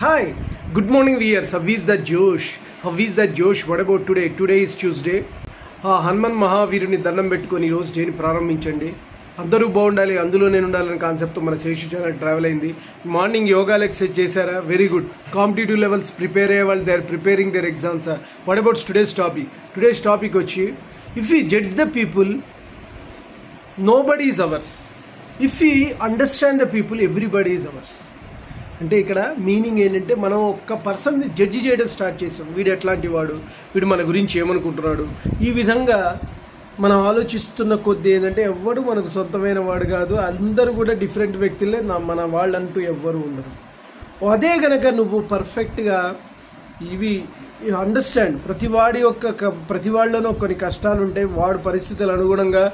Hi, good morning viewers. How is the Josh? How is the Josh? What about today? Today is Tuesday. Hanuman మహావీరుని దండం పెట్టుకొని ఈరోజు డేని ప్రారంభించండి. అందరూ బాగుండాలి, అందులో నేను ఉండాలనే కాన్సెప్ట్తో మన శేషు ఛానల్ ట్రావెల్ అయింది. మార్నింగ్ యోగాలు ఎక్సర్సైజ్ చేశారా? Very good. Competitive levels prepare అయ్యే వాళ్ళు they are preparing their exams. What about today's topic? Today's topic వచ్చి if you judge the people nobody is ours, if you understand the people everybody is ours. అంటే ఇక్కడ meaning ఏంటంటే మనం ఒక్క పర్సన్ని judge చేయడం స్టార్ట్ చేసాం. వీడు ఎట్లాంటి వాడు, వీడు మన గురించి ఏమనుకుంటున్నాడు, ఈ విధంగా మనం ఆలోచిస్తున్న కొద్ది ఏంటంటే ఎవ్వడు మనకు సొంతమైన వాడు కాదు, అందరూ కూడా డిఫరెంట్ వ్యక్తులే, మన వాళ్ళంటూ ఎవ్వరు ఉండరు. అదే కనుక నువ్వు పర్ఫెక్ట్గా ఇవి అండర్స్టాండ్, ప్రతి వాళ్ళలోనూ కొన్ని కష్టాలు ఉంటాయి, వాడి పరిస్థితులు అనుగుణంగా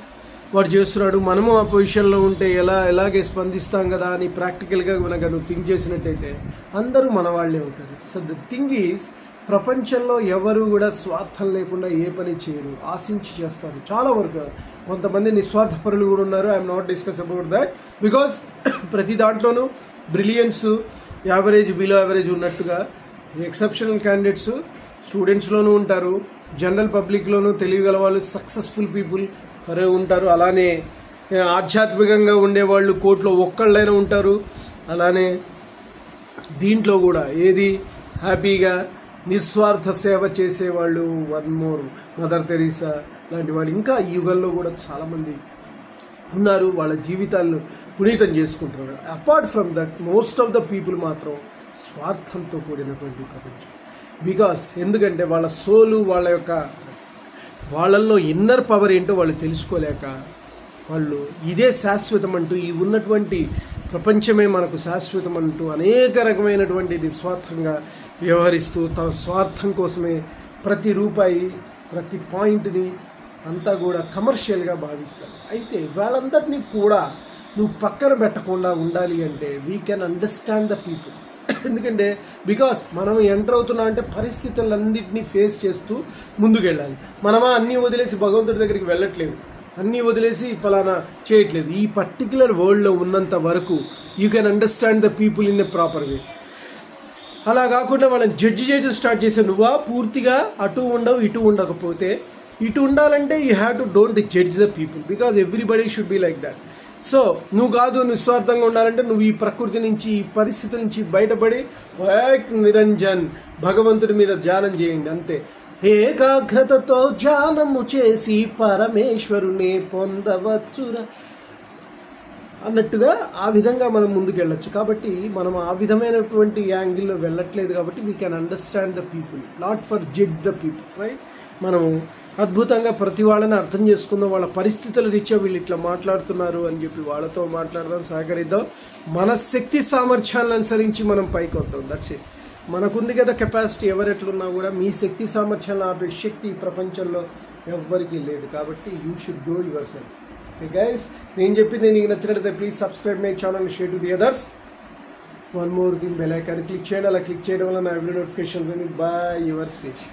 వాడు చేస్తున్నాడు, మనము ఆ పొజిషన్లో ఉంటే ఎలాగే స్పందిస్తాం కదా అని ప్రాక్టికల్గా కనుక నువ్వు థింక్ చేసినట్టయితే అందరూ మన వాళ్ళే అవుతారు. సో ద థింగ్ ఈజ్, ప్రపంచంలో ఎవరు కూడా స్వార్థం లేకుండా ఏ పని చేయరు, ఆశించి చేస్తారు. చాలా వరకు కొంతమంది నిస్వార్థపరులు కూడా ఉన్నారు. I'm not discuss about that, because ప్రతి దాంట్లోనూ బ్రిలియన్స్, యావరేజ్, బిలో యావరేజ్ ఉన్నట్టుగా ఎక్సెప్షనల్ క్యాండిడేట్స్ స్టూడెంట్స్లోనూ ఉంటారు, జనరల్ పబ్లిక్లోనూ తెలియగల వాళ్ళు, సక్సెస్ఫుల్ పీపుల్ ఉంటారు. అలానే ఆధ్యాత్మికంగా ఉండేవాళ్ళు కోట్లో ఒక్కళ్ళైనా ఉంటారు. అలానే దీంట్లో కూడా ఏది హ్యాపీగా నిస్వార్థ సేవ చేసేవాళ్ళు, వన్ మోర్ మదర్ తెరీసా లాంటి వాళ్ళు ఇంకా ఈ యుగంలో కూడా చాలామంది ఉన్నారు. వాళ్ళ జీవితాలను పునీతం చేసుకుంటున్నారు. Apart from that most of the people మాత్రం స్వార్థంతో కూడినటువంటి ప్రపంచం. బికాస్ ఎందుకంటే వాళ్ళ సోలు, వాళ్ళల్లో ఇన్నర్ పవర్ ఏంటో వాళ్ళు తెలుసుకోలేక వాళ్ళు ఇదే శాశ్వతం అంటూ, ఈ ఉన్నటువంటి ప్రపంచమే మనకు శాశ్వతం అంటూ అనేక రకమైనటువంటి నిస్వార్థంగా వ్యవహరిస్తూ తన స్వార్థం కోసమే ప్రతి రూపాయి, ప్రతి పాయింట్ని అంతా కూడా కమర్షియల్గా భావిస్తారు. అయితే వాళ్ళందరినీ కూడా నువ్వు పక్కన పెట్టకుండా ఉండాలి అంటే we can understand the people. ఎందుకంటే బికాస్ మనం ఎంటర్ అవుతున్నాం అంటే పరిస్థితులన్నింటినీ ఫేస్ చేస్తూ ముందుకెళ్ళాలి. మనమా అన్నీ వదిలేసి భగవంతుడి దగ్గరికి వెళ్ళట్లేదు, అన్నీ వదిలేసి పలానా చేయట్లేదు. ఈ పర్టికులర్ వరల్డ్లో ఉన్నంత వరకు you can understand the people in a proper way. అలా కాకుండా వాళ్ళని జడ్జి చేయడం స్టార్ట్ చేసే నువ్వా పూర్తిగా అటు ఉండవు, ఇటు ఉండకపోతే, ఇటు ఉండాలంటే you have to don't judge the people, because everybody should be like that. So నువ్వు కాదు, నిస్వార్థంగా ఉండాలంటే నువ్వు ఈ ప్రకృతి నుంచి, ఈ పరిస్థితి నుంచి బయటపడి నిరంజన్ భగవంతుడి మీద ధ్యానం చేయండి అంతే. ఏకాగ్రతతో ధ్యానము చేసి పరమేశ్వరుని పొందవచ్చురా అన్నట్టుగా ఆ విధంగా మనం ముందుకెళ్ళచ్చు. కాబట్టి మనం ఆ విధమైనటువంటి యాంగిల్లో వెళ్ళట్లేదు. కాబట్టి we can understand the people, not for judge the people, right? మనము అద్భుతంగా ప్రతి వాళ్ళని అర్థం చేసుకుందాం. వాళ్ళ పరిస్థితుల రీత్యా వీళ్ళు ఇట్లా మాట్లాడుతున్నారు అని చెప్పి వాళ్ళతో మాట్లాడదాం, సహకరిద్దాం. మన శక్తి సామర్థ్యాలను అనుసరించి మనం పైకి వద్దాం. That's it. మనకుంది కదా కెపాసిటీ. ఎవరెట్లున్నా కూడా మీ శక్తి సామర్థ్యాలను ఆపే శక్తి ఈ ప్రపంచంలో ఎవ్వరికీ లేదు. కాబట్టి you should go yourself. Okay guys, నేను చెప్పింది నీకు నచ్చినట్లయితే please subscribe my channel, share to the others. One more thing, bell icon click చేయండి. అలా క్లిక్ చేయడం వల్ల నా video notification bye your Sesh.